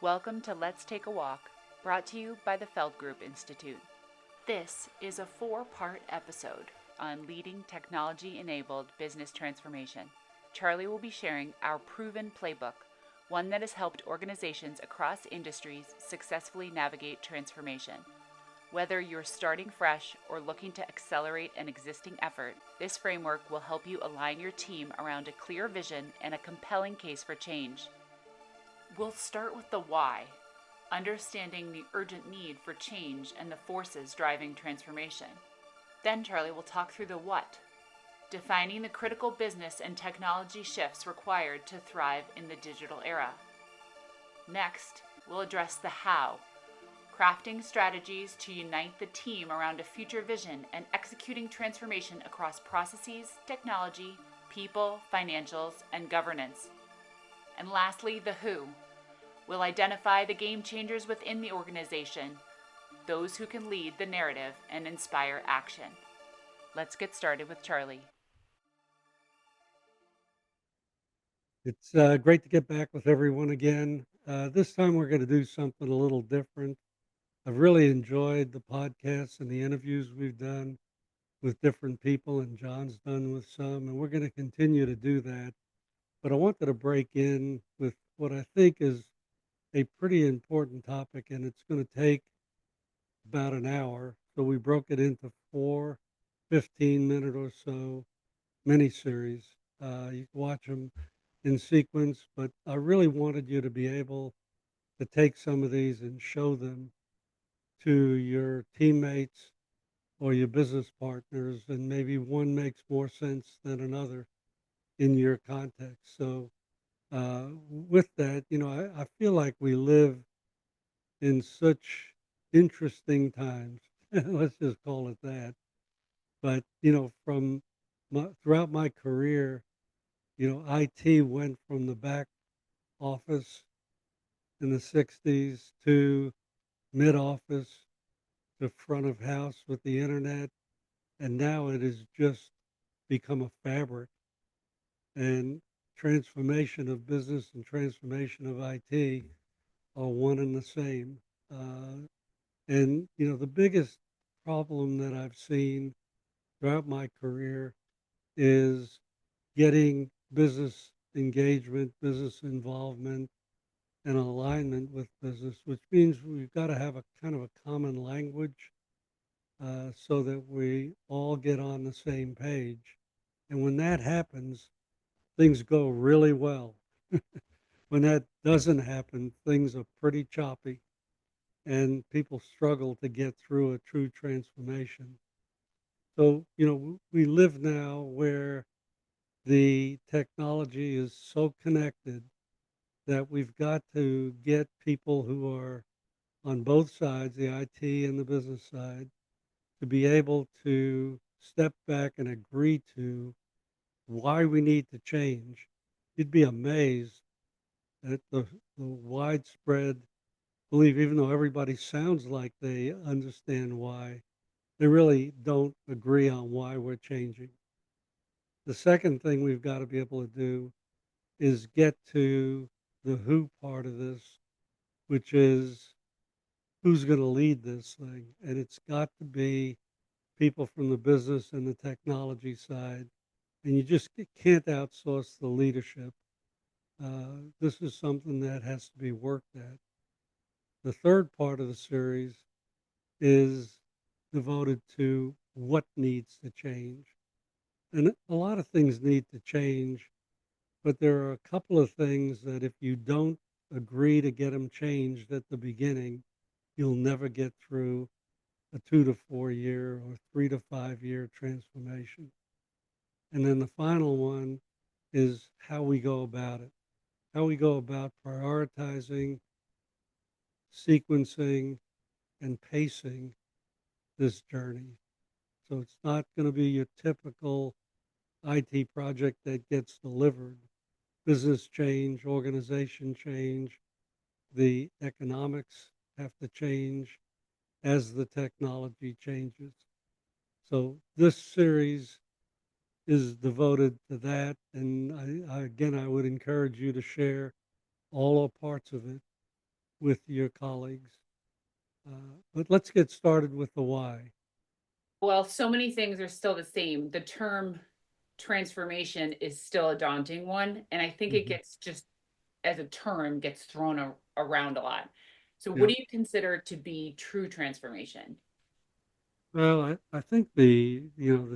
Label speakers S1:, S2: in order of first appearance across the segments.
S1: Welcome to Let's Take a Walk, brought to you by the Feld Group Institute. This is a 4-part episode on leading technology-enabled business transformation. Charlie will be sharing our proven playbook, one that has helped organizations across industries successfully navigate transformation. Whether you're starting fresh or looking to accelerate an existing effort, this framework will help you align your team around a clear vision and a compelling case for change. We'll start with the why, understanding the urgent need for change and the forces driving transformation. Then Charlie will talk through the what, defining the critical business and technology shifts required to thrive in the digital era. Next, we'll address the how, crafting strategies to unite the team around a future vision and executing transformation across processes, technology, people, financials, and governance. And lastly, the who. We'll identify the game changers within the organization, those who can lead the narrative and inspire action. Let's get started with Charlie.
S2: It's great to get back with everyone again. This time we're going to do something a little different. I've really enjoyed the podcasts and the interviews we've done with different people, and John's done with some, and we're going to continue to do that. But I wanted to break in with what I think is a pretty important topic, and it's going to take about an hour. So we broke it into 4 15-minute or so miniseries. You can watch them in sequence, but I really wanted you to be able to take some of these and show them to your teammates or your business partners, and maybe one makes more sense than another in your context. So, with that, I feel like we live in such interesting times. Let's just call it that. But, throughout my career, IT went from the back office in the 60s to mid office to front of house with the internet. And now it has just become a fabric, and transformation of business and transformation of IT are one and the same. And the biggest problem that I've seen throughout my career is getting business engagement, business involvement, and alignment with business, which means we've got to have a kind of a common language so that we all get on the same page. And when that happens, things go really well. When that doesn't happen, things are pretty choppy and people struggle to get through a true transformation. So, we live now where the technology is so connected that we've got to get people who are on both sides, the IT and the business side, to be able to step back and agree to why we need to change. You'd be amazed at the widespread belief, even though everybody sounds like they understand why, they really don't agree on why we're changing. The second thing we've got to be able to do is get to the who part of this, which is who's going to lead this thing. And it's got to be people from the business and the technology side. And you just can't outsource the leadership. This is something that has to be worked at. The third part of the series is devoted to what needs to change. And a lot of things need to change, but there are a couple of things that if you don't agree to get them changed at the beginning, you'll never get through a 2 to 4 year or 3 to 5 year transformation. And then the final one is how we go about it, how we go about prioritizing, sequencing, and pacing this journey. So it's not going to be your typical IT project that gets delivered. Business change, organization change, the economics have to change as the technology changes. So this series is devoted to that. And again, I would encourage you to share all or parts of it with your colleagues. But let's get started with the why.
S1: Well, so many things are still the same. The term transformation is still a daunting one, and I think it
S2: Mhm.
S1: gets just as a term gets thrown around a lot. So what
S2: Yeah.
S1: do you consider to be true transformation?
S2: Well, I think the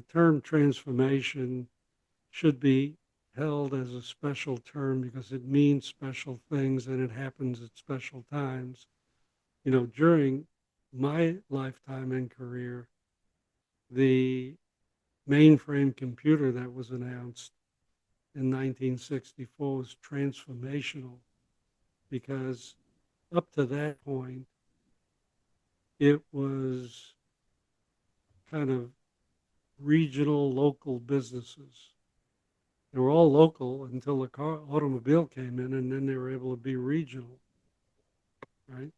S2: term transformation should be held as a special term because it means special things and it happens at special times. During my lifetime and career, the mainframe computer that was announced in 1964 was transformational because up to that point, it was kind of regional, local businesses. They were all local until the automobile came in, and then they were able to be regional, right?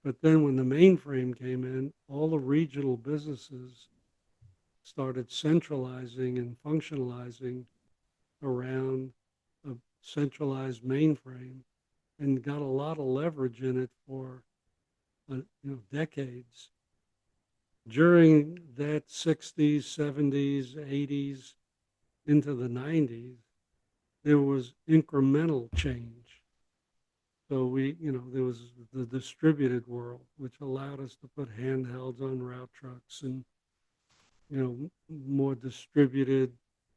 S2: But then when the mainframe came in, all the regional businesses started centralizing and functionalizing around a centralized mainframe and got a lot of leverage in it for decades. During that 60s, 70s, 80s, into the 90s, there was incremental change. So there was the distributed world, which allowed us to put handhelds on route trucks and, more distributed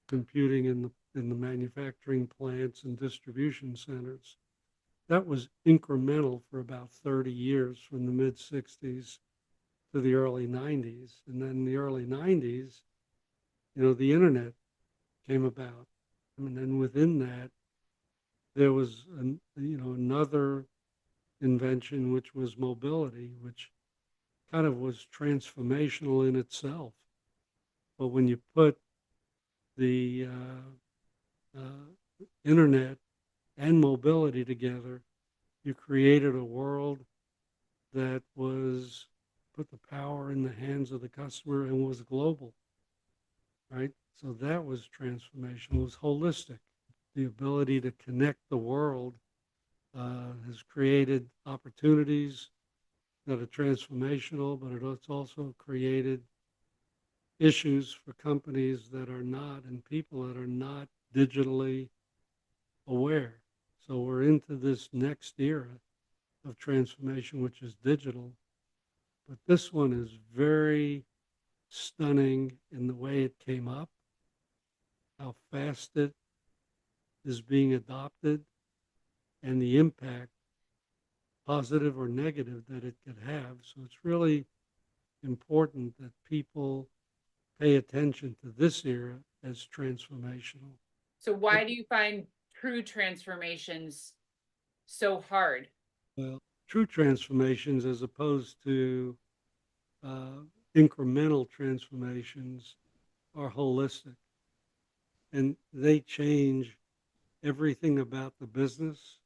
S2: computing in the manufacturing plants and distribution centers. That was incremental for about 30 years from the mid 60s to the early 90s. And then in the early 90s, the internet came about. And then within that, there was another invention, which was mobility, which kind of was transformational in itself. But when you put the internet and mobility together, you created a world that was put the power in the hands of the customer and was global, right? So that was transformational. It was holistic. The ability to connect the world has created opportunities that are transformational, but it's also created issues for companies that are not and people that are not digitally aware. So we're into this next era of transformation, which is digital. But this one is very stunning in the way it came up, how fast it is being adopted, and the impact, positive or negative, that it could have. So it's really important that people pay attention to this era as transformational.
S1: So
S2: But,
S1: why do you find true transformations so hard?
S2: well, true transformations as opposed to uh, incremental transformations are holistic and they change everything about the business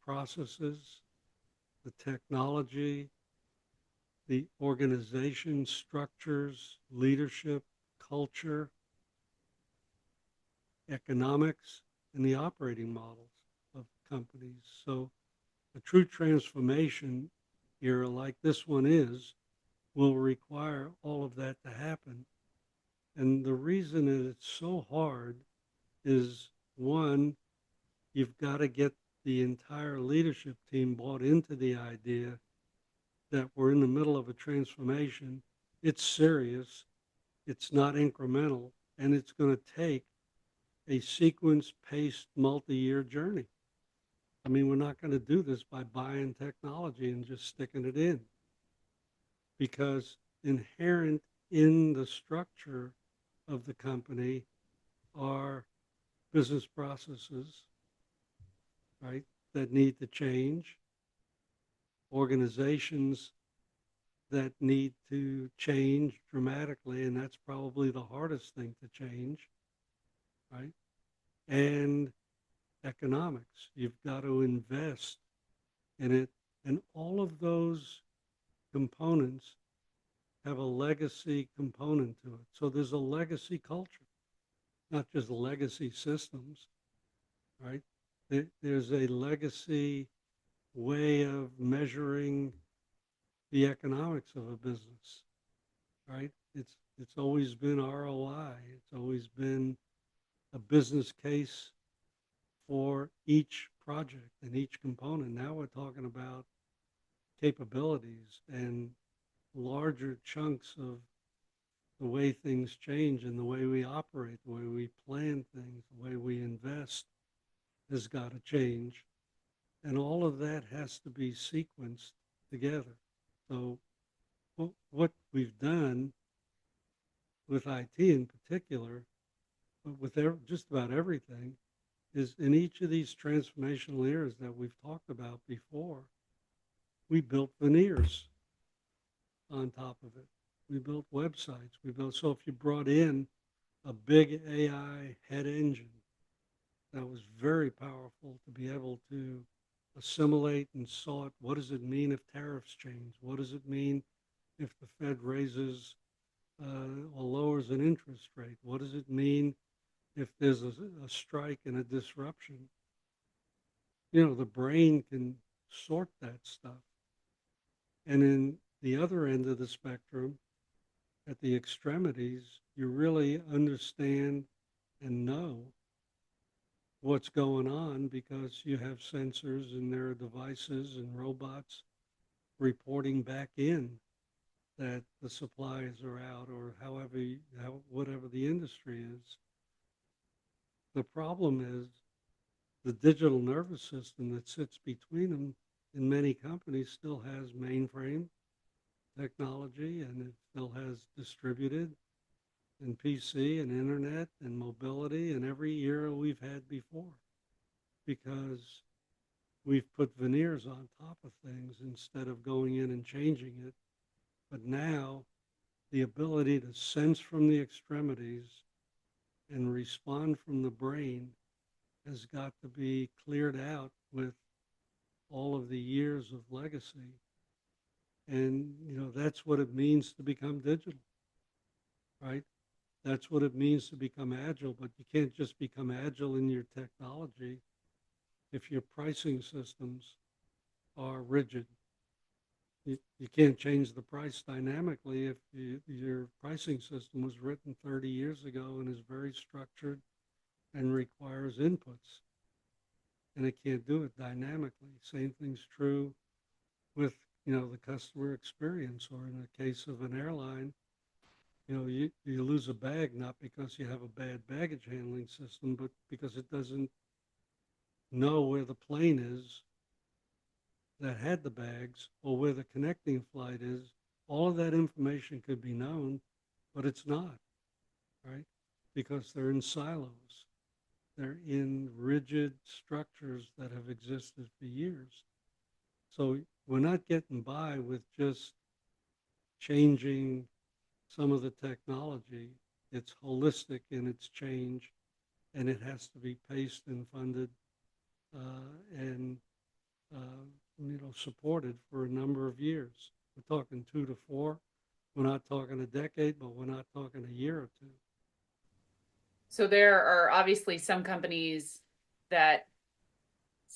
S2: processes, the technology, the organization structures, leadership, culture, economics, and the operating models of companies. So a true transformation era like this one is will require all of that to happen. And the reason that it's so hard is one, you've got to get the entire leadership team bought into the idea that we're in the middle of a transformation. It's serious, it's not incremental, and it's going to take a sequence paced multi year journey. I mean, we're not going to do this by buying technology and just sticking it in because inherent in the structure of the company are business processes, right, that need to change, organizations that need to change dramatically, and that's probably the hardest thing to change, right? And economics, you've got to invest in it, and all of those components have a legacy component to it. So there's a legacy culture, not just legacy systems, right? There's a legacy way of measuring the economics of a business, right? It's always been ROI. It's always been a business case for each project and each component. Now we're talking about capabilities and larger chunks of the way things change and the way we operate, the way we plan things, the way we invest has got to change. And all of that has to be sequenced together. So what we've done with IT in particular, but with just about everything, is in each of these transformational areas that we've talked about before, we built veneers on top of it. We built websites. So if you brought in a big AI head engine that was very powerful to be able to assimilate and sort what does it mean if tariffs change? What does it mean if the Fed raises or lowers an interest rate? What does it mean if there's a strike and a disruption? The brain can sort that stuff. And in the other end of the spectrum, at the extremities, you really understand and know what's going on because you have sensors and there are devices and robots reporting back in that the supplies are out or whatever the industry is. The problem is the digital nervous system that sits between them in many companies still has mainframe technology and it still has distributed and PC and internet and mobility and every era we've had before because we've put veneers on top of things instead of going in and changing it. But now the ability to sense from the extremities and respond from the brain has got to be cleared out with all of the years of legacy. And, that's what it means to become digital, right? That's what it means to become agile, but you can't just become agile in your technology if your pricing systems are rigid. You can't change the price dynamically if your pricing system was written 30 years ago and is very structured and requires inputs. And it can't do it dynamically. Same thing's true with, the customer experience, or in the case of an airline, you lose a bag not because you have a bad baggage handling system, but because it doesn't know where the plane is that had the bags or where the connecting flight is. All of that information could be known, but it's not, right? Because they're in silos. They're in rigid structures that have existed for years. So we're not getting by with just changing some of the technology. It's holistic in its change, and it has to be paced and funded and supported for a number of years. We're talking 2 to 4. We're not talking a decade, but we're not talking a year or two.
S1: So there are obviously some companies that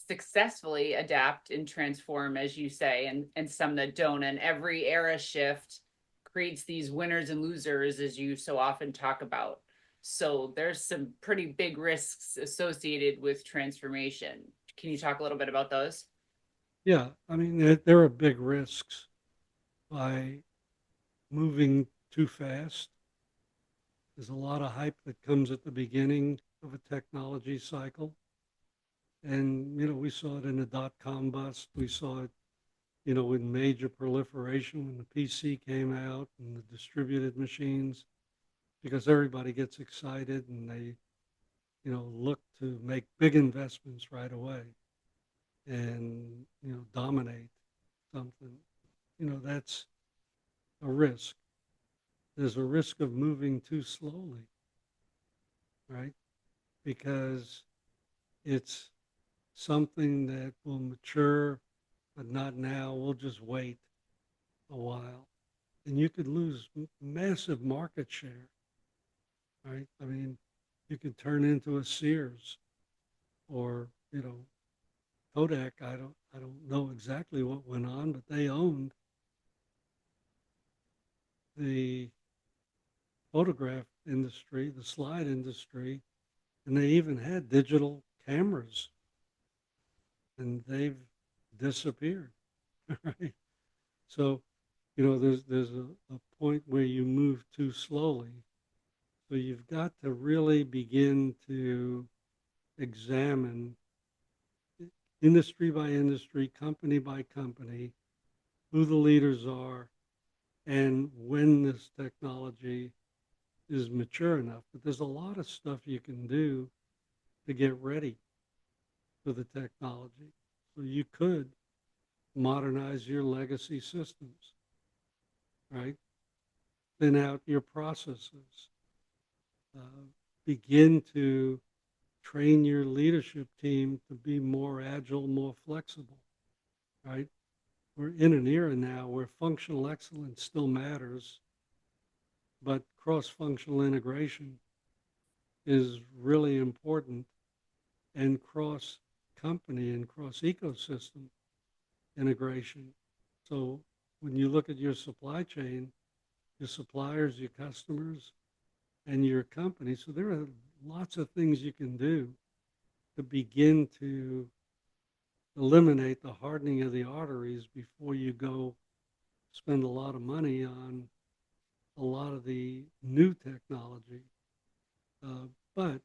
S1: successfully adapt and transform, as you say, and some that don't. And every era shift creates these winners and losers, as you so often talk about. So there's some pretty big risks associated with transformation. Can you talk a little bit about those?
S2: Yeah, I mean, there are big risks by moving too fast. There's a lot of hype that comes at the beginning of a technology cycle. And, we saw it in the dot-com bust. We saw it, with major proliferation when the PC came out and the distributed machines, because everybody gets excited and they, look to make big investments right away and, dominate something. That's a risk. There's a risk of moving too slowly, right? Because it's something that will mature, but not now. We'll just wait a while. And you could lose massive market share, right? I mean, you could turn into a Sears or, Kodak. I don't know exactly what went on, but they owned the photograph industry, the slide industry, and they even had digital cameras, and they've disappeared. Right? So, there's a point where you move too slowly. So you've got to really begin to examine industry by industry, company by company, who the leaders are, and when this technology is mature enough. But there's a lot of stuff you can do to get ready for the technology. So you could modernize your legacy systems, right? Thin out your processes, uh, begin to train your leadership team to be more agile, more flexible, right? We're in an era now where functional excellence still matters, but cross-functional integration is really important, and cross-company and cross-ecosystem integration. So when you look at your supply chain, your suppliers, your customers, and your company, so there are lots of things you can do to begin to eliminate the hardening of the arteries before you go spend a lot of money on a lot of the new technology. But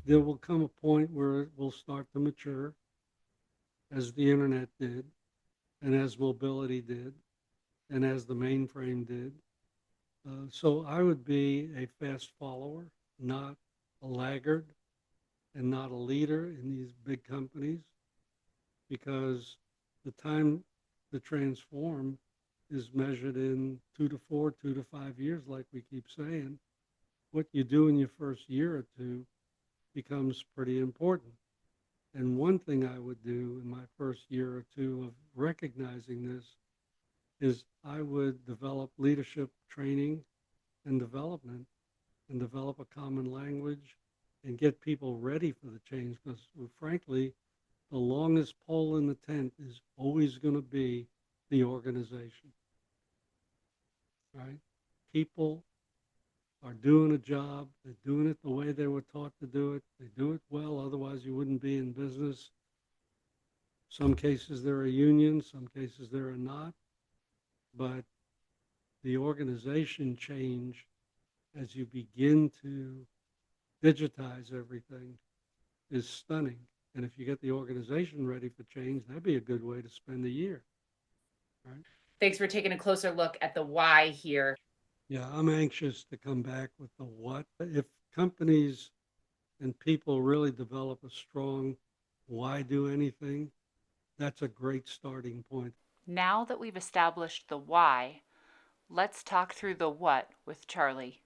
S2: there will come a point where it will start to mature, as the internet did, and as mobility did, and as the mainframe did. So I would be a fast follower, not a laggard, and not a leader in these big companies, because the time to transform is measured in 2 to 4, 2 to 5 years, like we keep saying. What you do in your first year or two becomes pretty important. And one thing I would do in my first year or two of recognizing this is I would develop leadership training and development, and develop a common language and get people ready for the change, because frankly, the longest pole in the tent is always going to be the organization, right? People are doing a job. They're doing it the way they were taught to do it. They do it well, otherwise you wouldn't be in business. Some cases there are unions, some cases there are not, but the organization change as you begin to digitize everything is stunning. And if you get the organization ready for change, that'd be a good way to spend a year, right?
S1: Thanks for taking a closer look at the why here.
S2: Yeah, I'm anxious to come back with the what. If companies and people really develop a strong why do anything, that's a great starting point.
S1: Now that we've established the why, let's talk through the what with Charlie.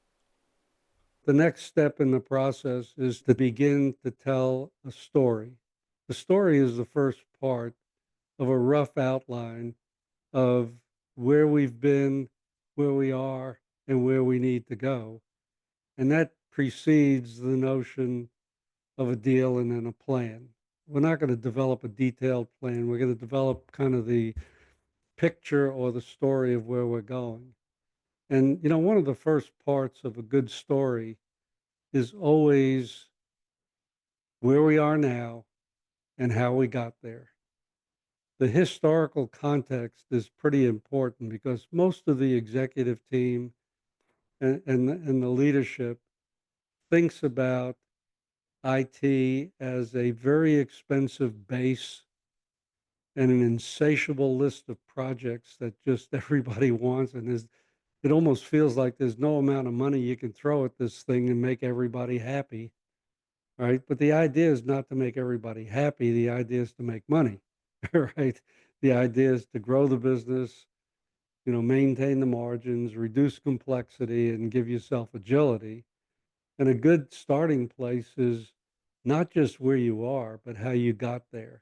S2: The next step in the process is to begin to tell a story. The story is the first part of a rough outline of where we've been, where we are, and where we need to go. And that precedes the notion of a deal and then a plan. We're not going to develop a detailed plan. We're going to develop kind of the picture or the story of where we're going. And, one of the first parts of a good story is always where we are now and how we got there. The historical context is pretty important, because most of the executive team and the leadership thinks about IT as a very expensive base and an insatiable list of projects that just everybody wants. And it almost feels like there's no amount of money you can throw at this thing and make everybody happy, right? But the idea is not to make everybody happy. The idea is to make money, right? The idea is to grow the business, maintain the margins, reduce complexity, and give yourself agility. And a good starting place is not just where you are, but how you got there.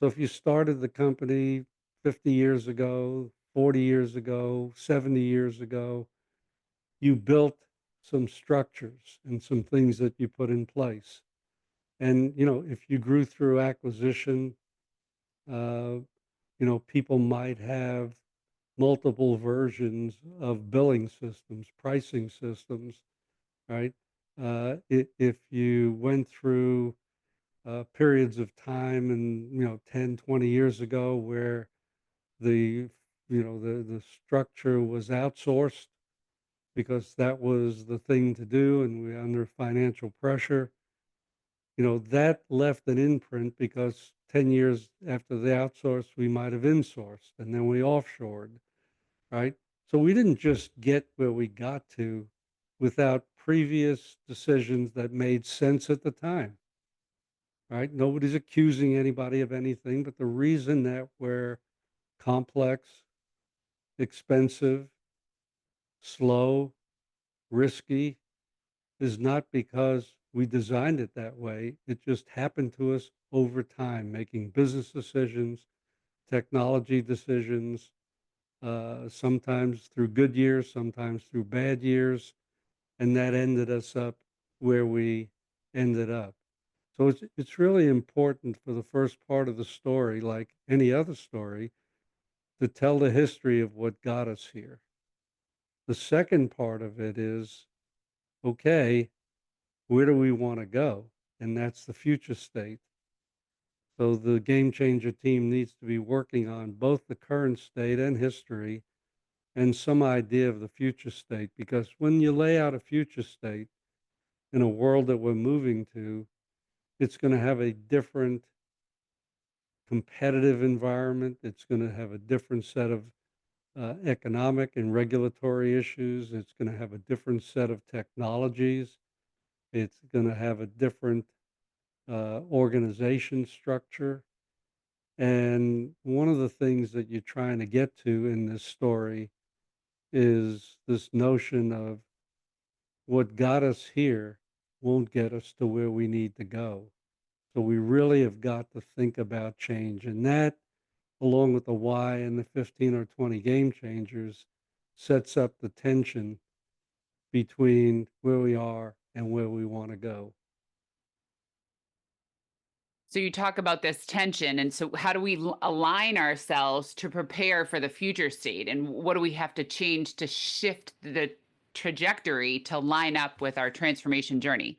S2: So if you started the company 50 years ago, 40 years ago, 70 years ago, you built some structures and some things that you put in place. And, if you grew through acquisition, Uh, people might have multiple versions of billing systems, pricing systems, right? If you went through periods of time and, 10, 20 years ago where the, the structure was outsourced because that was the thing to do and we under financial pressure, that left an imprint because 10 years after the outsource, we might have insourced and then we offshored, right? So we didn't just get where we got to without previous decisions that made sense at the time, right? Nobody's accusing anybody of anything, but the reason that we're complex, expensive, slow, risky is not because we designed it that way. It just happened to us over time, making business decisions, technology decisions, sometimes through good years, sometimes through bad years, and that ended us up where we ended up. So it's really important for the first part of the story, like any other story, to tell the history of what got us here. The second part of it is, okay, where do we want to go? And that's the future state. So the game changer team needs to be working on both the current state and history and some idea of the future state. Because when you lay out a future state in a world that we're moving to, it's going to have a different competitive environment. It's going to have a different set of economic and regulatory issues. It's going to have a different set of technologies. It's going to have a different organization structure. And one of the things that you're trying to get to in this story is this notion of what got us here won't get us to where we need to go. So we really have got to think about change. And that, along with the why and the 15 or 20 game changers, sets up the tension between where we are and where we want to go.
S1: So you talk about this tension, and so how do we align ourselves to prepare for the future state, and what do we have to change to shift the trajectory to line up with our transformation journey?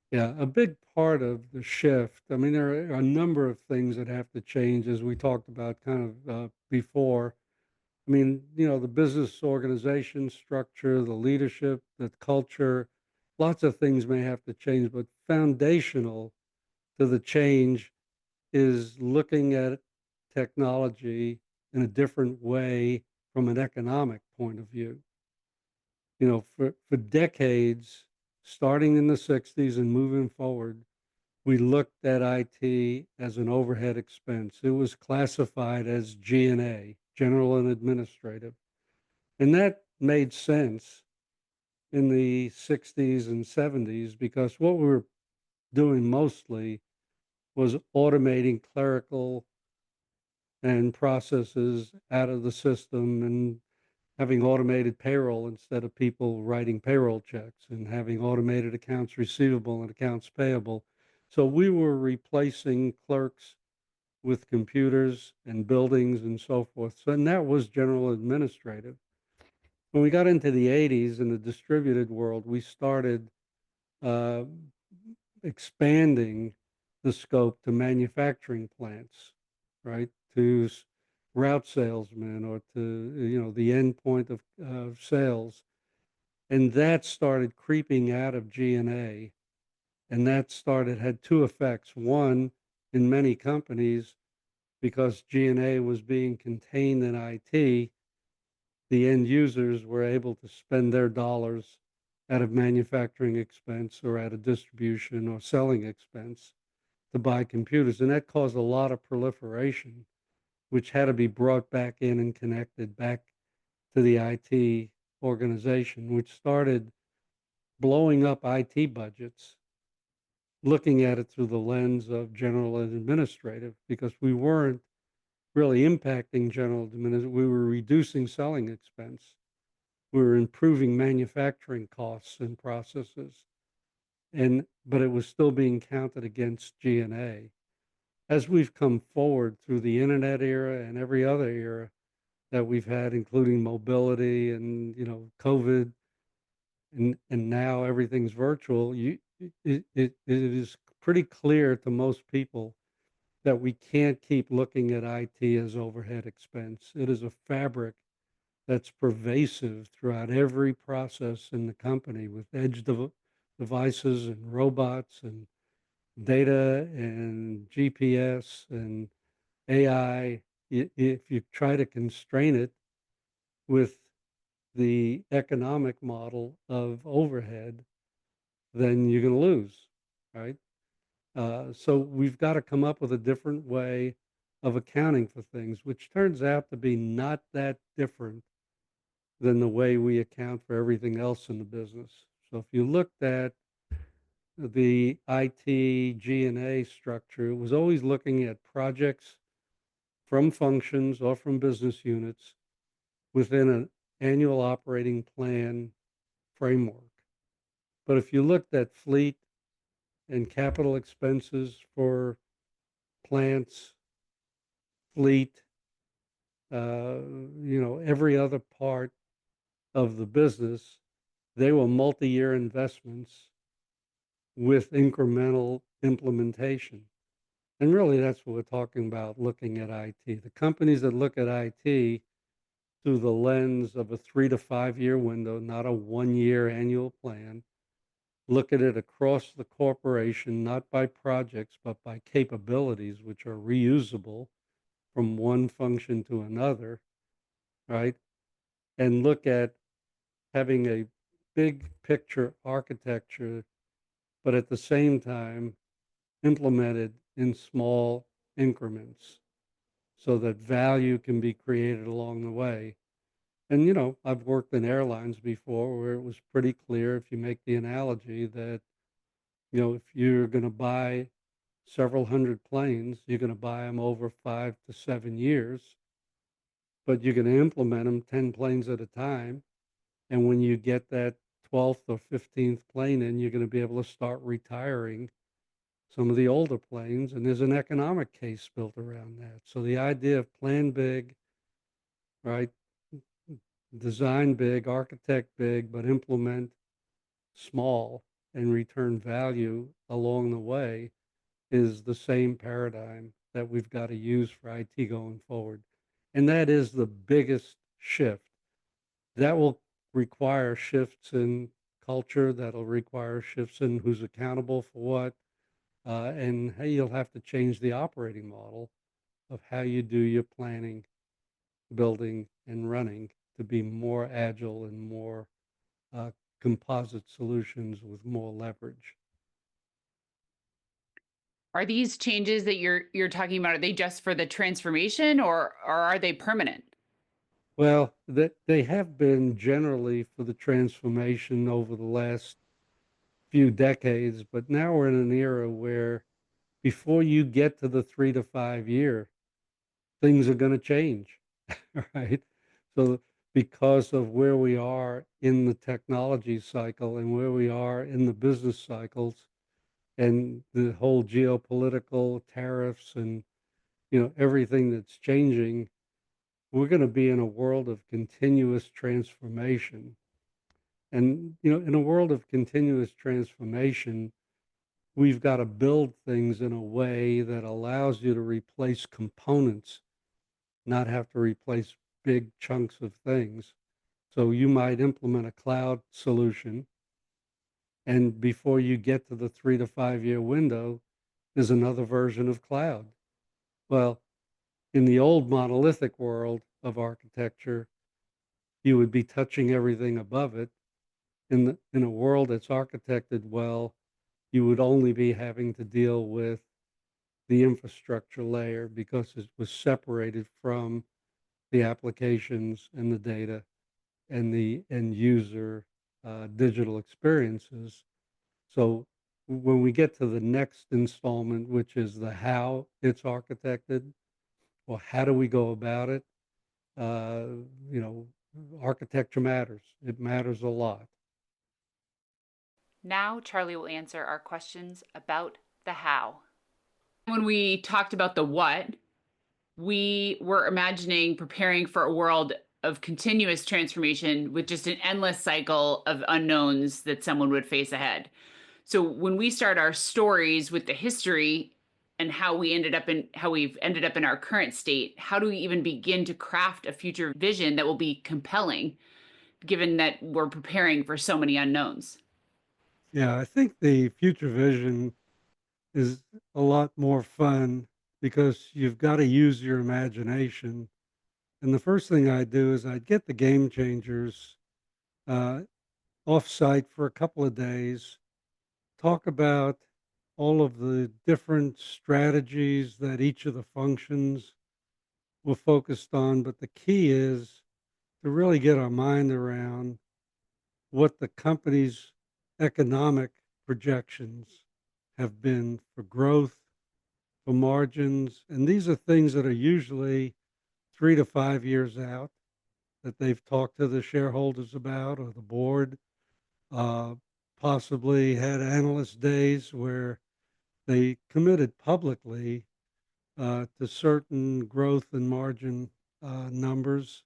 S2: Yeah, a big part of the shift. I mean, there are a number of things that have to change, as we talked about kind of before. I mean, the business organization structure, the leadership, the culture, lots of things may have to change, but foundational to the change is looking at technology in a different way from an economic point of view. For decades, starting in the 60s and moving forward, we looked at IT as an overhead expense. It was classified as G&A, general and administrative. And that made sense in the 60s and 70s because what we were doing mostly was automating clerical and processes out of the system and having automated payroll instead of people writing payroll checks and having automated accounts receivable and accounts payable. So we were replacing clerks with computers and buildings and so forth. So, and that was general administrative. When we got into the 80s in the distributed world, we started uh, expanding the scope to manufacturing plants, right? To route salesmen or to, the end point of sales. And that started creeping out of G&A. And that had two effects. One, in many companies, because G&A was being contained in IT, the end users were able to spend their dollars out of manufacturing expense or out of distribution or selling expense to buy computers. And that caused a lot of proliferation, which had to be brought back in and connected back to the IT organization, which started blowing up IT budgets, looking at it through the lens of general and administrative, because we weren't really impacting general administrative. We were reducing selling expense. We were improving manufacturing costs and processes, but it was still being counted against G&A. as we've come forward through the internet era and every other era that we've had, including mobility and, COVID, and now everything's virtual, it is pretty clear to most people that we can't keep looking at IT as overhead expense. It is a fabric that's pervasive throughout every process in the company with devices and robots and data and GPS and AI. If you try to constrain it with the economic model of overhead, then you're going to lose, right? So we've got to come up with a different way of accounting for things, which turns out to be not that different than the way we account for everything else in the business. So if you looked at the IT G&A structure, it was always looking at projects from functions or from business units within an annual operating plan framework. But if you looked at fleet and capital expenses for plants, fleet, every other part of the business, they were multi-year investments with incremental implementation. And really, that's what we're talking about looking at IT. The companies that look at IT through the lens of a 3 to 5 year window, not a 1 year annual plan, look at it across the corporation, not by projects, but by capabilities, which are reusable from one function to another, right? And look at having a big picture architecture, but at the same time, implemented in small increments so that value can be created along the way. And, I've worked in airlines before where it was pretty clear, if you make the analogy, that, if you're going to buy several hundred planes, you're going to buy them over 5 to 7 years, but you're going to implement them 10 planes at a time. And when you get that 12th or 15th plane in, you're going to be able to start retiring some of the older planes. And there's an economic case built around that. So the idea of plan big, right? Design big, architect big, but implement small and return value along the way is the same paradigm that we've got to use for IT going forward. And that is the biggest shift. That will require shifts in culture, that'll require shifts in who's accountable for what, and hey, you'll have to change the operating model of how you do your planning, building, and running to be more agile and more uh, composite solutions with more leverage.
S1: Are these changes that you're talking about, are they just for the transformation or are they permanent?
S2: Well, they have been generally for the transformation over the last few decades, but now we're in an era where before you get to the 3 to 5 year, things are going to change, right? So, because of where we are in the technology cycle and where we are in the business cycles and the whole geopolitical tariffs and everything that's changing, we're going to be in a world of continuous transformation. And in a world of continuous transformation, we've got to build things in a way that allows you to replace components, not have to replace big chunks of things. So you might implement a cloud solution, and before you get to the 3 to 5 year window, there's another version of cloud. Well, in the old monolithic world of architecture, you would be touching everything above it. In a world that's architected well, you would only be having to deal with the infrastructure layer because it was separated from the applications and the data and the end user digital experiences. So when we get to the next installment, which is the how it's architected, or how do we go about it, uh, you know, architecture matters. It matters a lot.
S1: Now Charlie will answer our questions about the how. When we talked about the what, we were imagining preparing for a world of continuous transformation with just an endless cycle of unknowns that someone would face ahead. So when we start our stories with the history and how we've ended up in our current state, how do we even begin to craft a future vision that will be compelling given that we're preparing for so many unknowns?
S2: Yeah, I think the future vision is a lot more fun because you've got to use your imagination. And the first thing I do is I'd get the game changers uh, off site for a couple of days, talk about all of the different strategies that each of the functions were focused on. But the key is to really get our mind around what the company's economic projections have been for growth, for margins. And these are things that are usually 3 to 5 years out that they've talked to the shareholders about or the board, uh, possibly had analyst days where they committed publicly to certain growth and margin numbers.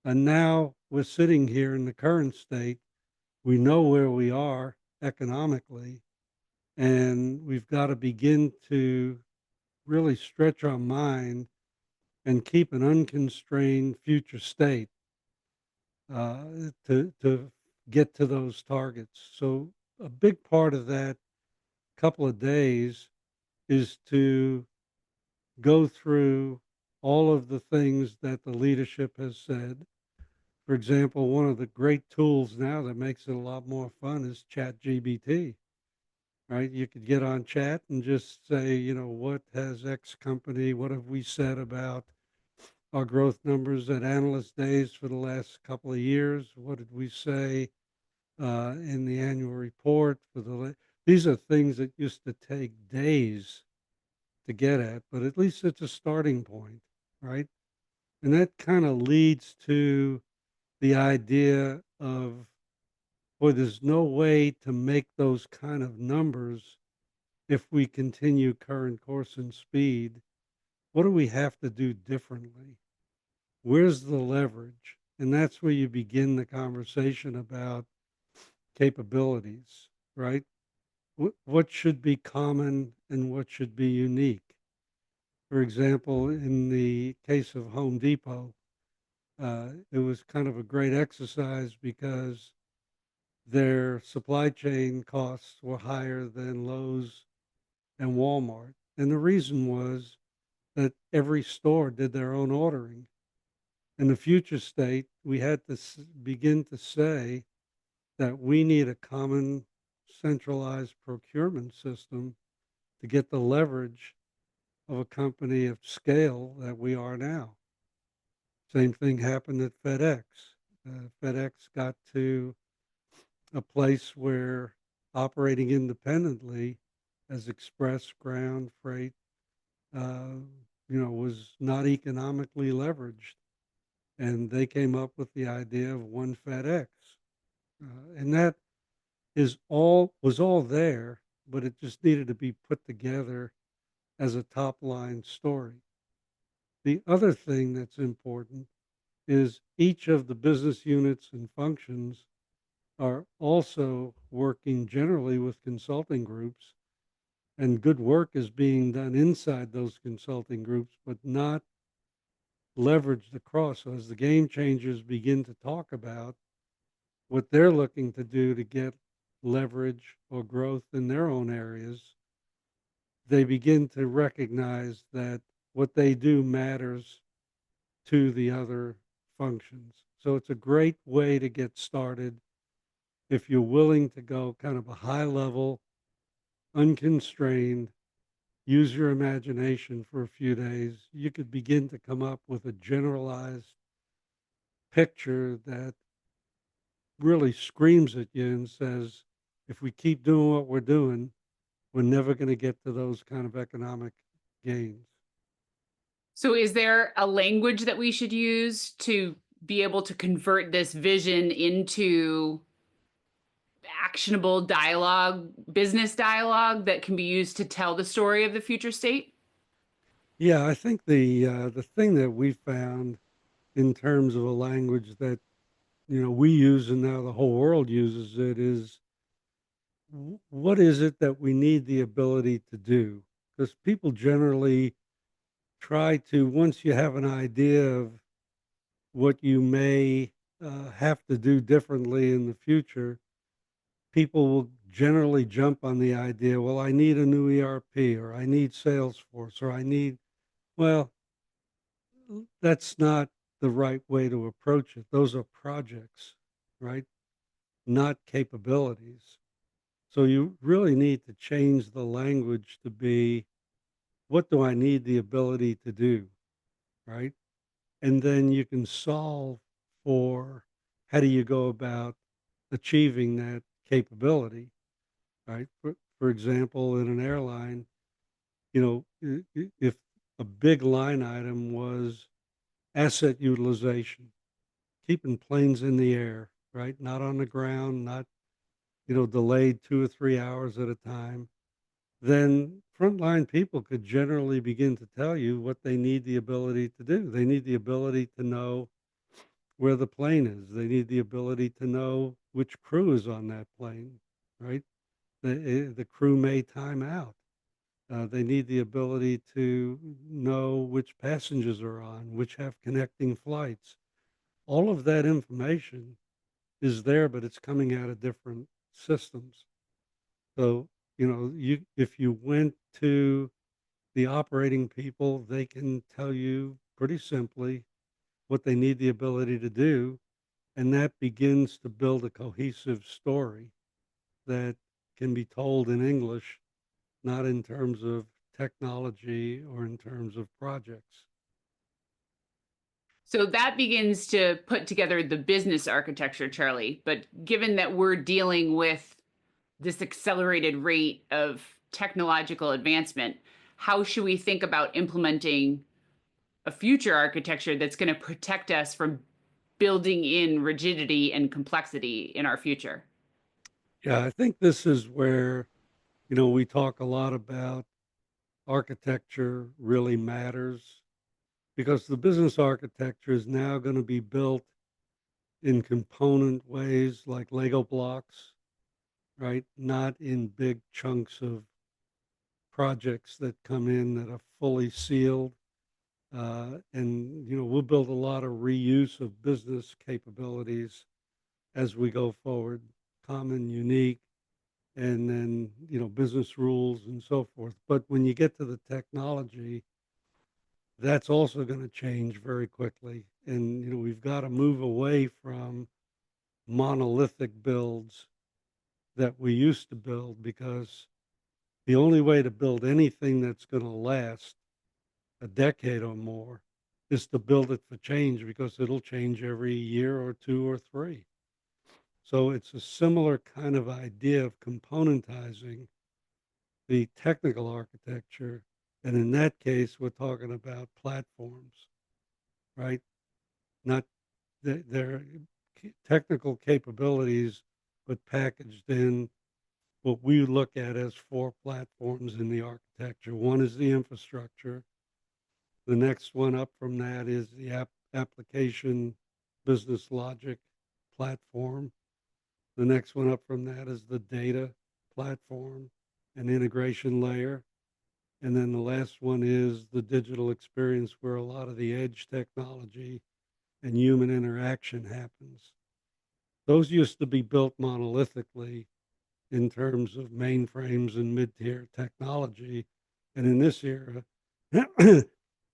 S2: And now we're sitting here in the current state. We know where we are economically, and we've got to begin to really stretch our mind and keep an unconstrained future state to get to those targets. So a big part of that couple of days is to go through all of the things that the leadership has said. For example, one of the great tools now that makes it a lot more fun is ChatGPT, right? You could get on chat and just say, what has X company, what have we said about our growth numbers at analyst days for the last couple of years? What did we say in the annual report for these are things that used to take days to get at, but at least it's a starting point, right? And that kind of leads to the idea of, boy, there's no way to make those kind of numbers if we continue current course and speed. What do we have to do differently? Where's the leverage? And that's where you begin the conversation about capabilities, right? What should be common and what should be unique? For example, in the case of Home Depot, it was kind of a great exercise because their supply chain costs were higher than Lowe's and Walmart. And the reason was that every store did their own ordering. In the future state, we had to begin to say that we need a common centralized procurement system to get the leverage of a company of scale that we are now. Same thing happened at FedEx. FedEx got to a place where operating independently as express ground freight, uh, was not economically leveraged. And they came up with the idea of one FedEx. And that was all there, but it just needed to be put together as a top line story. The other thing that's important is each of the business units and functions are also working generally with consulting groups, and good work is being done inside those consulting groups, but not leveraged across. So as the game changers begin to talk about what they're looking to do to get leverage or growth in their own areas, they begin to recognize that what they do matters to the other functions. So it's a great way to get started if you're willing to go kind of a high level, unconstrained, use your imagination for a few days. You could begin to come up with a generalized picture that really screams at you and says, if we keep doing what we're doing, we're never going to get to those kind of economic gains.
S1: So, is there a language that we should use to be able to convert this vision into actionable dialogue, business dialogue that can be used to tell the story of the future state?
S2: Yeah, I think the thing that we found in terms of a language that we use and now the whole world uses it is what is it that we need the ability to do? Because people generally try to, once you have an idea of what you may have to do differently in the future, people will generally jump on the idea, well, I need a new ERP or I need Salesforce or I need, well, that's not the right way to approach it. Those are projects, right? Not capabilities. So you really need to change the language to be, what do I need the ability to do, right? And then you can solve for how do you go about achieving that capability, right? For example, in an airline, if a big line item was asset utilization, keeping planes in the air, right? Not on the ground, not, delayed 2 or 3 hours at a time, then frontline people could generally begin to tell you what they need the ability to do. They need the ability to know where the plane is. They need the ability to know which crew is on that plane, right? The crew may time out. They need the ability to know which passengers are on, which have connecting flights. All of that information is there, but it's coming out of different systems. So, you if you went to the operating people, they can tell you pretty simply what they need the ability to do, and that begins to build a cohesive story that can be told in English, not in terms of technology or in terms of projects.
S1: So that begins to put together the business architecture, Charlie. But given that we're dealing with this accelerated rate of technological advancement, how should we think about implementing a future architecture that's going to protect us from building in rigidity and complexity in our future?
S2: Yeah, I think this is where, we talk a lot about architecture really matters because the business architecture is now going to be built in component ways like Lego blocks, right? Not in big chunks of projects that come in that are fully sealed. And, we'll build a lot of reuse of business capabilities as we go forward, common, unique, and then, business rules and so forth. But when you get to the technology, that's also going to change very quickly. And, we've got to move away from monolithic builds that we used to build because the only way to build anything that's going to last a decade or more is to build it for change because it'll change every year or two or three. So it's a similar kind of idea of componentizing the technical architecture. And in that case, we're talking about platforms, right? Not their technical capabilities, but packaged in what we look at as four platforms in the architecture. One is the infrastructure. The next one up from that is the application business logic platform. The next one up from that is the data platform and integration layer. And then the last one is the digital experience where a lot of the edge technology and human interaction happens. Those used to be built monolithically in terms of mainframes and mid-tier technology. And in this era,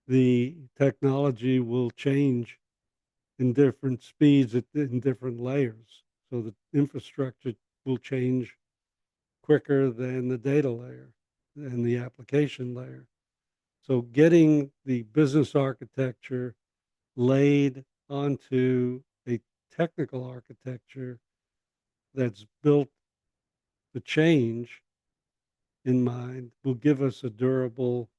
S2: the technology will change in different speeds in different layers. So the infrastructure will change quicker than the data layer and the application layer. So getting the business architecture laid onto a technical architecture that's built to change in mind will give us a durable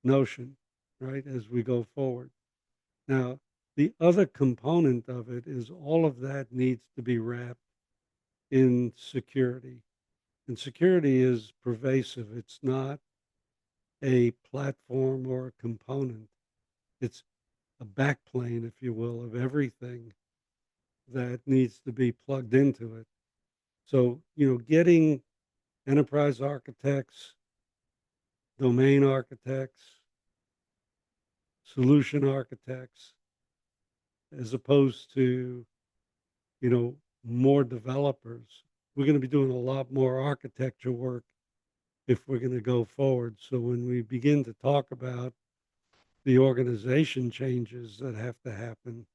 S2: notion, right, as we go forward. Now, the other component of it is all of that needs to be wrapped in security. And security is pervasive. It's not a platform or a component. It's a backplane, if you will, of everything that needs to be plugged into it. So, getting enterprise architects, domain architects, solution architects, as opposed to, you know, more developers. We're going to be doing a lot more architecture work if we're going to go forward. So when we begin to talk about the organization changes that have to happen,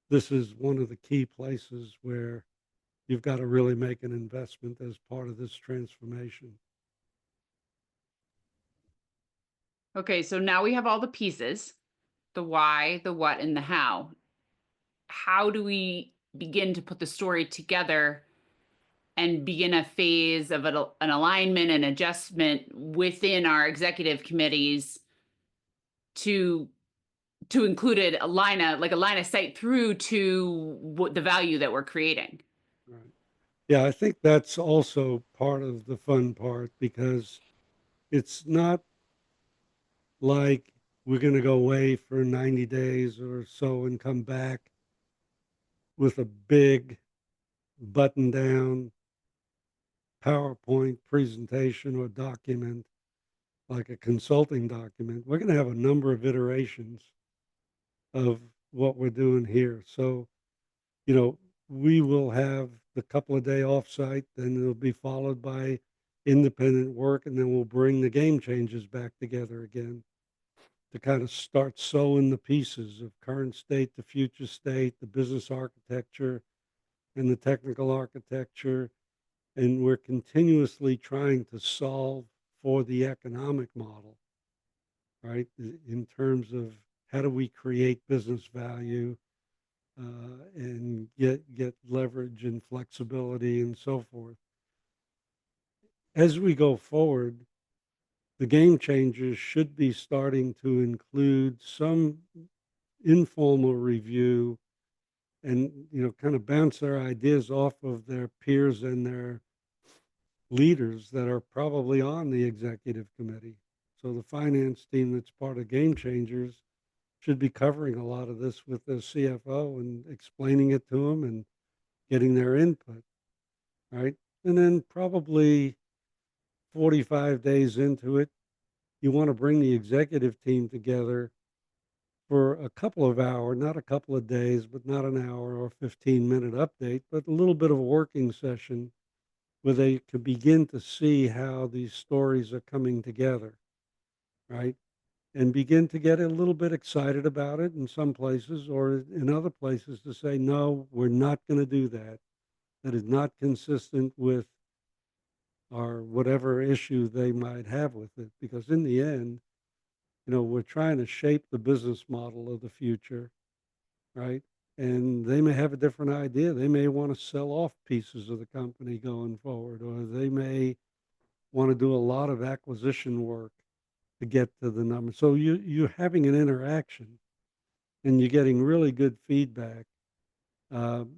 S2: this is one of the key places where you've got to really make an investment as part of this transformation.
S1: Okay, so now we have all the pieces, the why, the what, and the how. How do we begin to put the story together and begin a phase of an alignment and adjustment within our executive committees to include it a line of sight through to what the value that we're creating?
S2: Right. Yeah, I think that's also part of the fun part because it's not like we're going to go away for 90 days or so and come back with a big button down PowerPoint presentation or document like a consulting document. We're going to have a number of iterations of what we're doing here. So, you know, we will have the couple of day offsite, then it'll be followed by independent work, and then we'll bring the game changers back together again to kind of start sewing the pieces of current state, the future state, the business architecture, and the technical architecture. And we're continuously trying to solve for the economic model, right? In terms of how do we create business value and get leverage and flexibility and so forth. As we go forward, the game changers should be starting to include some informal review and kind of bounce their ideas off of their peers and their leaders that are probably on the executive committee. So the finance team that's part of game changers should be covering a lot of this with the CFO and explaining it to them and getting their input, right? And then probably 45 days into it, you want to bring the executive team together for a couple of hours, not a couple of days, but not an hour or 15-minute update, but a little bit of a working session where they could begin to see how these stories are coming together, right? And begin to get a little bit excited about it in some places, or in other places to say, no, we're not going to do that. That is not consistent with our whatever issue they might have with it. Because in the end, we're trying to shape the business model of the future, right? And they may have a different idea. They may want to sell off pieces of the company going forward, or they may want to do a lot of acquisition work to get to the number. So you're having an interaction and you're getting really good feedback. Um,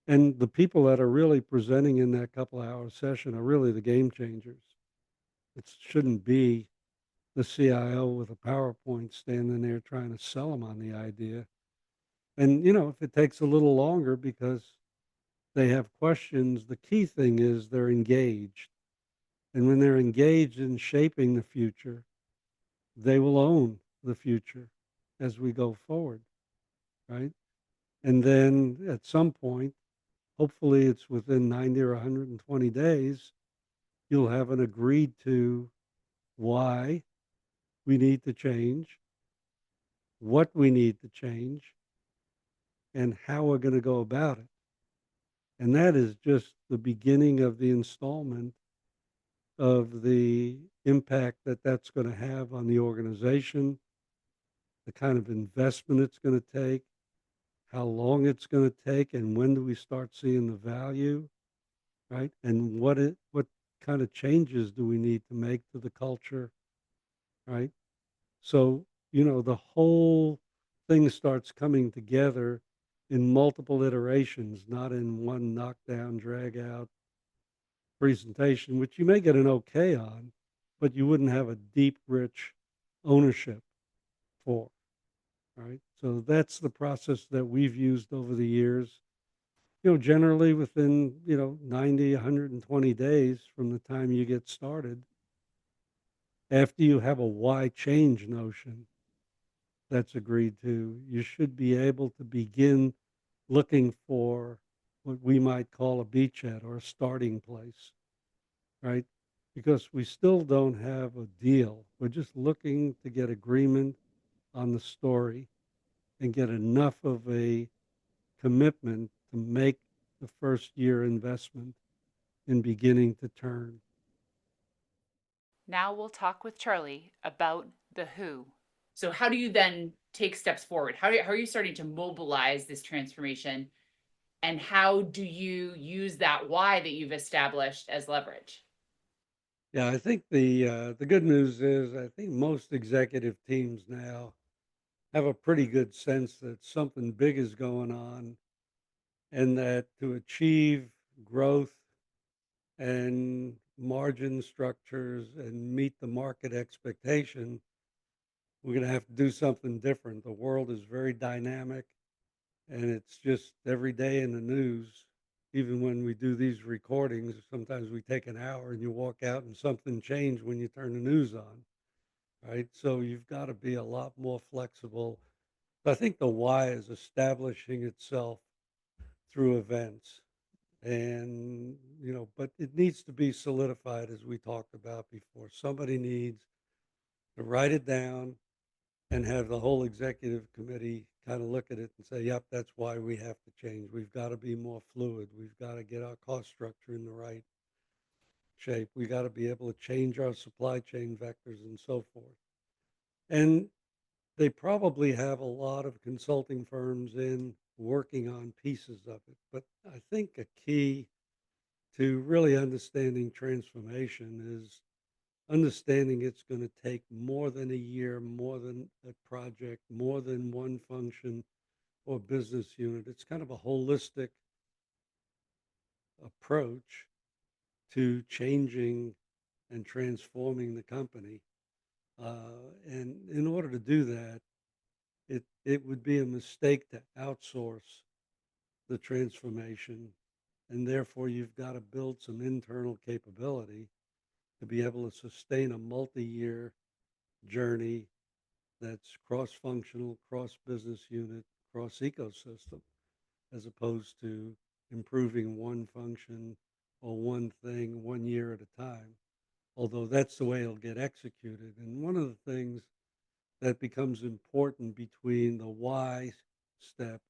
S2: and the people that are really presenting in that couple hour session are really the game changers. It shouldn't be the CIO with a PowerPoint standing there trying to sell them on the idea. And, if it takes a little longer because they have questions, the key thing is they're engaged. And when they're engaged in shaping the future, they will own the future as we go forward, right? And then at some point, hopefully it's within 90 or 120 days, you'll have an agreed to why we need to change, what we need to change, and how we're going to go about it. And that is just the beginning of the installment of the impact that that's going to have on the organization, the kind of investment it's going to take, how long it's going to take, and when do we start seeing the value, right? And what kind of changes do we need to make to the culture, right? So, the whole thing starts coming together in multiple iterations, not in one knockdown, drag out presentation, which you may get an okay on, but you wouldn't have a deep, rich ownership for, right? So that's the process that we've used over the years. Generally within, 90, 120 days from the time you get started, after you have a why change notion that's agreed to, you should be able to begin looking for what we might call a beachhead or a starting place, right? Because we still don't have a deal. We're just looking to get agreement on the story and get enough of a commitment to make the first year investment in beginning to turn.
S1: Now we'll talk with Charlie about the who. So, how do you then take steps forward? How are you starting to mobilize this transformation? And how do you use that why that you've established as leverage?
S2: Yeah, I think the good news is I think most executive teams now have a pretty good sense that something big is going on and that to achieve growth and margin structures and meet the market expectation, we're going to have to do something different. The world is very dynamic and it's just every day in the news. Even when we do these recordings, sometimes we take an hour and you walk out and something changed when you turn the news on, right? So you've got to be a lot more flexible. I think the why is establishing itself through events. And, but it needs to be solidified as we talked about before. Somebody needs to write it down and have the whole executive committee kind of look at it and say, yep, that's why we have to change. We've got to be more fluid. We've got to get our cost structure in the right shape. We got to be able to change our supply chain vectors and so forth. And they probably have a lot of consulting firms in working on pieces of it. But I think a key to really understanding transformation is understanding it's going to take more than a year, more than a project, more than one function or business unit. It's kind of a holistic approach to changing and transforming the company. And in order to do that, it would be a mistake to outsource the transformation. And therefore, you've got to build some internal capability to be able to sustain a multi-year journey that's cross-functional, cross-business unit, cross-ecosystem, as opposed to improving one function or one thing 1 year at a time, although that's the way it'll get executed. And one of the things that becomes important between the why step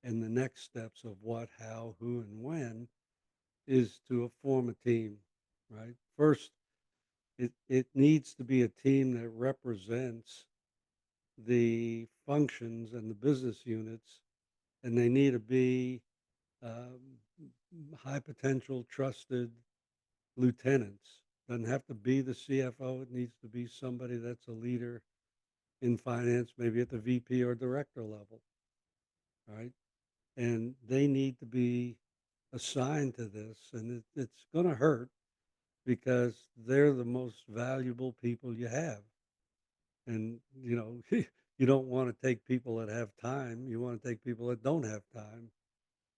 S2: and the next steps of what, how, who, and when is to form a team, right? First, it needs to be a team that represents the functions and the business units, and they need to be um, high potential, trusted lieutenants. Doesn't have to be the CFO. It needs to be somebody that's a leader in finance, maybe at the VP or director level, right? And they need to be assigned to this, and it's going to hurt because they're the most valuable people you have. And, you don't want to take people that have time. You want to take people that don't have time,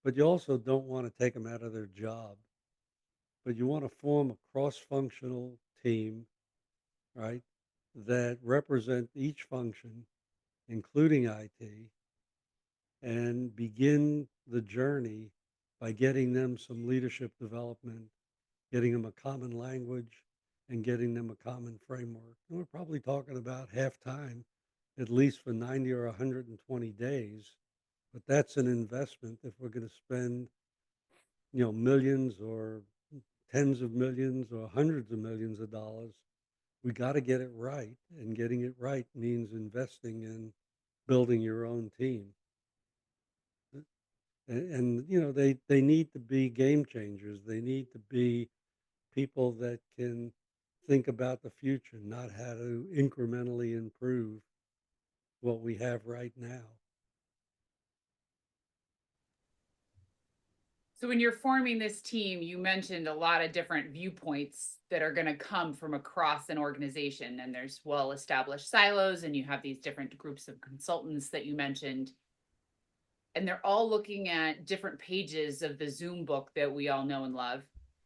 S2: but you also don't want to take them out of their job. But you want to form a cross-functional team, right, that represent each function, including IT, and begin the journey by getting them some leadership development, getting them a common language, and getting them a common framework. And we're probably talking about half time, at least for 90 or 120 days. But that's an investment if we're going to spend, millions or tens of millions or hundreds of millions of dollars. We got to get it right. And getting it right means investing in building your own team. And they need to be game changers. They need to be people that can think about the future, not how to incrementally improve what we have right now.
S1: So when you're forming this team, you mentioned a lot of different viewpoints that are going to come from across an organization, and there's well-established silos, and you have these different groups of consultants that you mentioned, and they're all looking at different pages of the Zoom book that we all know and love.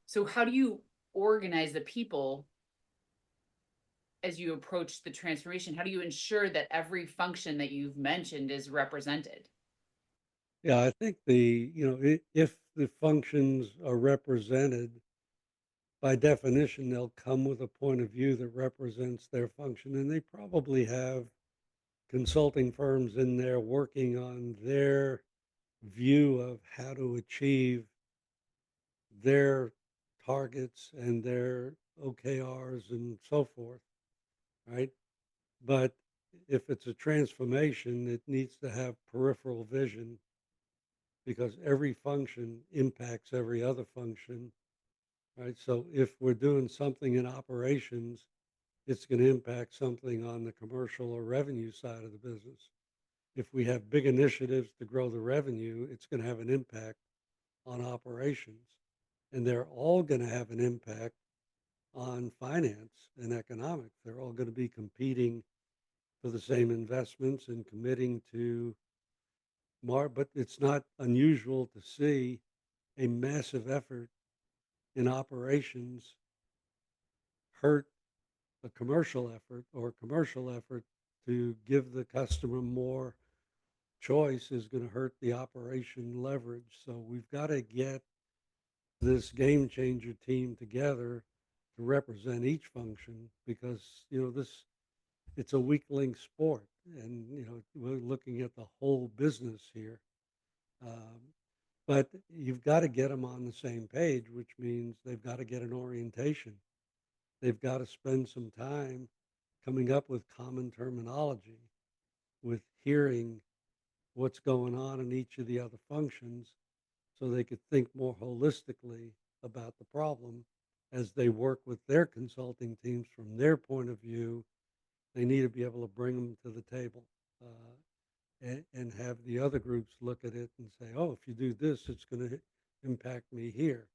S1: So how do you organize the people as you approach the transformation? How do you ensure that every function that you've mentioned is represented?
S2: Yeah, I think if the functions are represented, by definition, they'll come with a point of view that represents their function, and they probably have consulting firms in there working on their view of how to achieve their targets and their OKRs and so forth, right? But if it's a transformation, it needs to have peripheral vision because every function impacts every other function, right? So if we're doing something in operations, it's going to impact something on the commercial or revenue side of the business. If we have big initiatives to grow the revenue, it's going to have an impact on operations. And they're all going to have an impact on finance and economics. They're all going to be competing for the same investments and committing to but it's not unusual to see a massive effort in operations hurt a commercial effort, or a commercial effort to give the customer more choice is going to hurt the operation leverage. So we've got to get this game changer team together to represent each function because, it's a weak link sport. And, we're looking at the whole business here. Um, but you've got to get them on the same page, which means they've got to get an orientation. They've got to spend some time coming up with common terminology, with hearing what's going on in each of the other functions so they could think more holistically about the problem as they work with their consulting teams from their point of view. They need to be able to bring them to the table and have the other groups look at it and say, oh, if you do this, it's going to impact me here.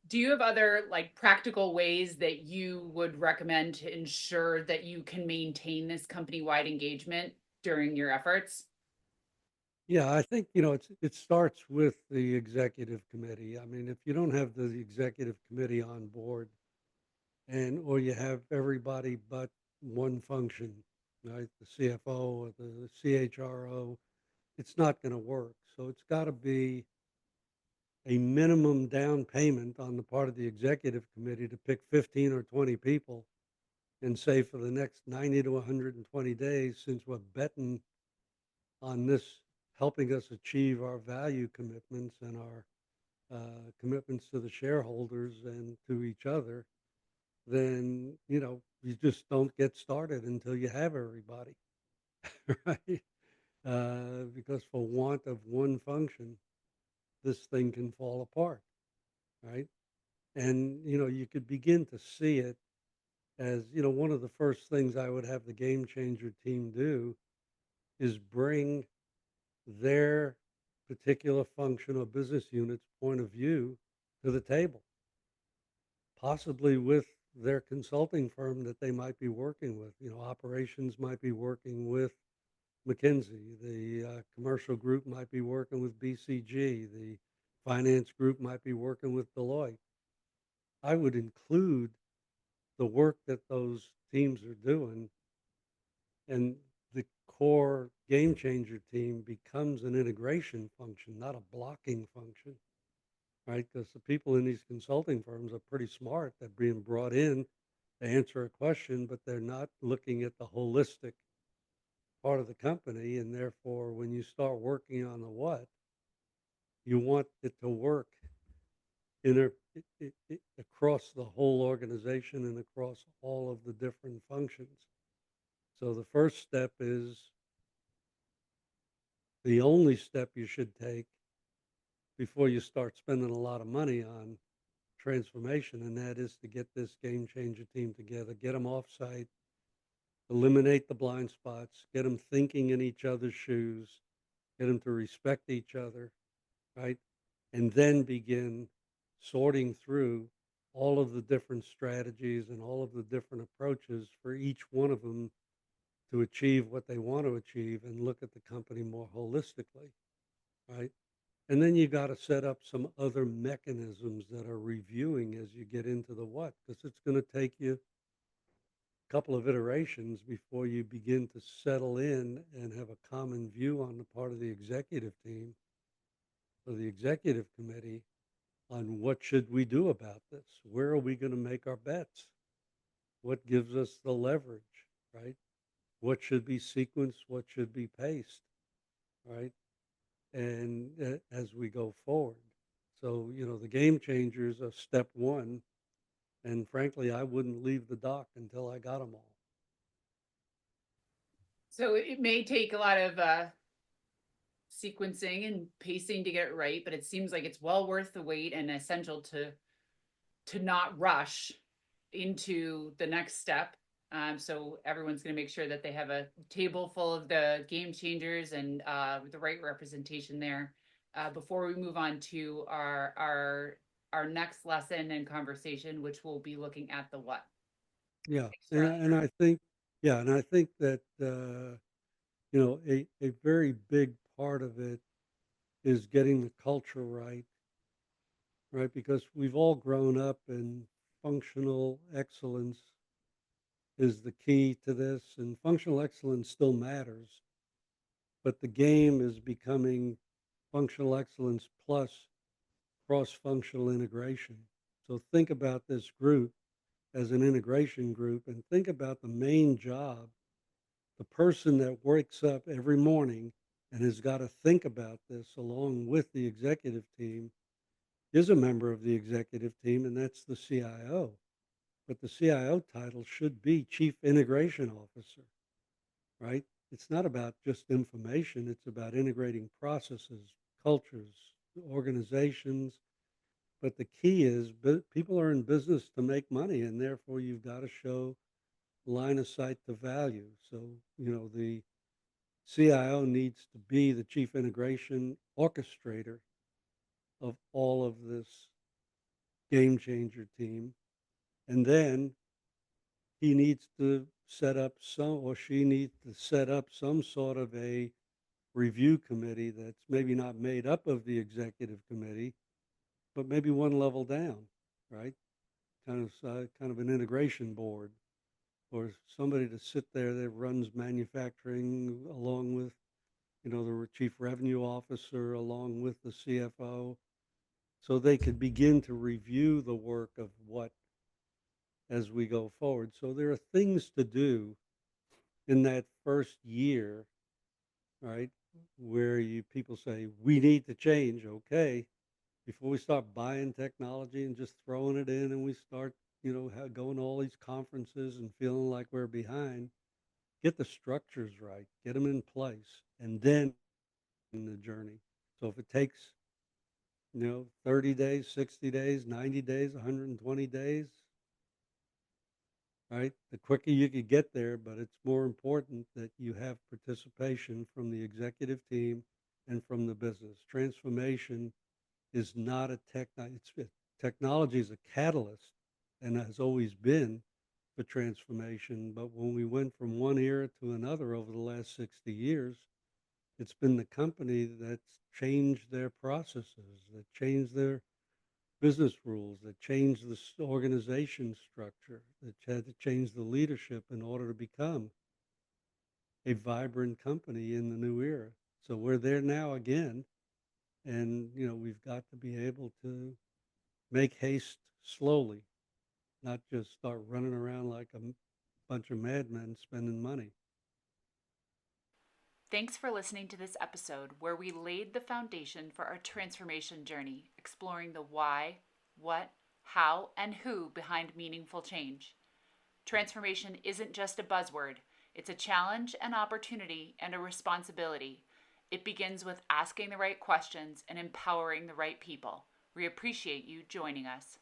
S1: Do you have other like practical ways that you would recommend to ensure that you can maintain this company-wide engagement during your efforts?
S2: Yeah, I think, it starts with the executive committee. I mean, if you don't have the executive committee on board, or you have everybody but one function, right? The CFO or the CHRO, it's not going to work. So it's got to be a minimum down payment on the part of the executive committee to pick 15 or 20 people and say for the next 90 to 120 days, since we're betting on this helping us achieve our value commitments and our commitments to the shareholders and to each other, then you just don't get started until you have everybody, right? Because for want of one function, this thing can fall apart, right? And you could begin to see it as one of the first things I would have the game changer team do is bring their particular function or business unit's point of view to the table, possibly with their consulting firm that they might be working with. Operations might be working with McKinsey. The commercial group might be working with BCG. The finance group might be working with Deloitte. I would include the work that those teams are doing, and the core game changer team becomes an integration function, not a blocking function, right? Because the people in these consulting firms are pretty smart. They're being brought in to answer a question, but they're not looking at the holistic part of the company. And therefore, when you start working on the what, you want it to work across the whole organization and across all of the different functions. So the first step is the only step you should take before you start spending a lot of money on transformation, and that is to get this game changer team together, get them off site, eliminate the blind spots, get them thinking in each other's shoes, get them to respect each other, right? And then begin sorting through all of the different strategies and all of the different approaches for each one of them to achieve what they want to achieve and look at the company more holistically, right? And then you got to set up some other mechanisms that are reviewing as you get into the what, because it's going to take you a couple of iterations before you begin to settle in and have a common view on the part of the executive team or the executive committee on what should we do about this? Where are we going to make our bets? What gives us the leverage, right? What should be sequenced? What should be paced, right? And as we go forward. So, the game changers are step one. And frankly, I wouldn't leave the dock until I got them all.
S1: So it may take a lot of sequencing and pacing to get it right, but it seems like it's well worth the wait and essential to not rush into the next step. So everyone's going to make sure that they have a table full of the game changers and the right representation there. Before we move on to our next lesson and conversation, which will be looking at the what.
S2: Yeah.
S1: Thanks,
S2: And,
S1: Charlie.
S2: and I think, yeah, and I think that, a very big part of it is getting the culture right, right? Because we've all grown up and functional excellence is the key to this, and functional excellence still matters, but the game is becoming functional excellence plus cross-functional integration. So think about this group as an integration group and think about the main job, the person that wakes up every morning and has got to think about this along with the executive team is a member of the executive team, and that's the CIO. But the CIO title should be Chief Integration Officer, right? It's not about just information, it's about integrating processes, cultures, organizations. But the key is people are in business to make money, and therefore you've got to show line of sight to value. So, the CIO needs to be the chief integration orchestrator of all of this game changer team. And then he needs to set up some, or she needs to set up some sort of a review committee that's maybe not made up of the executive committee, but maybe one level down, right? Kind of an integration board or somebody to sit there that runs manufacturing along with, the chief revenue officer, along with the CFO, so they could begin to review the work of what as we go forward. So there are things to do in that first year, right? Where you people say, we need to change. Okay. Before we start buying technology and just throwing it in and we start, going to all these conferences and feeling like we're behind, get the structures right, get them in place, and then in the journey. So if it takes, 30 days, 60 days, 90 days, 120 days, right? The quicker you could get there, but it's more important that you have participation from the executive team and from the business. Transformation is not a technology is a catalyst and has always been for transformation. But when we went from one era to another over the last 60 years, it's been the company that's changed their processes, that changed their business rules, that changed the organization structure, that had to change the leadership in order to become a vibrant company in the new era. So we're there now again. And, we've got to be able to make haste slowly, not just start running around like a bunch of madmen spending money.
S1: Thanks for listening to this episode where we laid the foundation for our transformation journey, exploring the why, what, how, and who behind meaningful change. Transformation isn't just a buzzword, it's a challenge, an opportunity, and a responsibility. It begins with asking the right questions and empowering the right people. We appreciate you joining us.